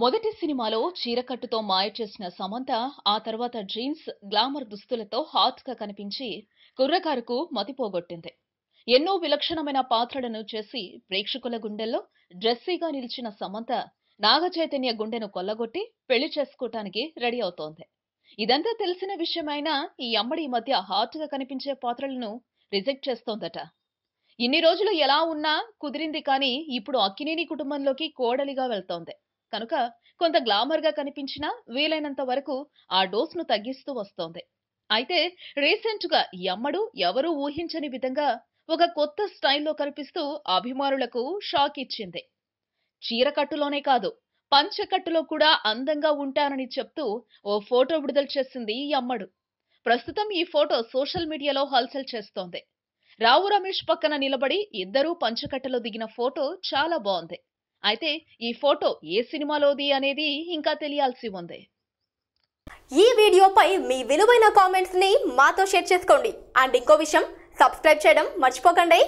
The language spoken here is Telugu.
మొదటి సినిమాలో చీరకట్టుతో మాయ చేసిన సమంత ఆ తర్వాత జీన్స్, గ్లామర్ దుస్తులతో హాట్‌గా కనిపించి కుర్రకారుకు మతిపోగొట్టింది. ఎన్నో విలక్షణమైన పాత్రలను చేసి ప్రేక్షకుల గుండెల్లో డ్రెస్సీగా నిలిచిన సమంత నాగచైతన్య గుండెను కొల్లగొట్టి పెళ్లి చేసుకోవటానికి రెడీ అవుతోంది. ఇదంతా తెలిసిన విషయమైనా ఈ అమ్మడి ఈ మధ్య హాట్‌గా కనిపించే పాత్రలను రిజెక్ట్ చేస్తోందట. ఇన్ని రోజులు ఎలా ఉన్నా కుదిరింది కానీ ఇప్పుడు అక్కినేని కుటుంబంలోకి కోడలిగా వెళ్తోంది. కనుక కొంత గ్లామర్‌గా కనిపించినా వీలైనంత వరకు ఆ డోస్‌ను తగ్గిస్తూ వస్తోంది. అయితే రీసెంట్‌గా ఈ అమ్మడు ఎవరూ ఊహించని విధంగా ఒక కొత్త స్టైల్‌లో కనిపిస్తూ అభిమానులకు షాక్ ఇచ్చింది. చీరకట్టులోనే కాదు, పంచెకట్టులో కూడా అందంగా ఉంటానని చెప్తూ ఓ ఫోటో విడుదల చేసింది ఈ అమ్మడు. ప్రస్తుతం ఈ ఫోటో సోషల్ మీడియాలో హల్చల్ చేస్తోంది. రావు రమేష్ పక్కన నిలబడి ఇద్దరూ పంచెకట్టులో దిగిన ఫోటో చాలా బావుంది. అయితే ఈ ఫోటో ఏ సినిమాలోది అనేది ఇంకా తెలియాల్సి ఉంది. ఈ వీడియోపై మీ విలువైన కామెంట్స్ ని మాతో షేర్ చేసుకోండి. అండ్ ఇంకో విషయం, సబ్స్క్రైబ్ చేయడం మర్చిపోకండి.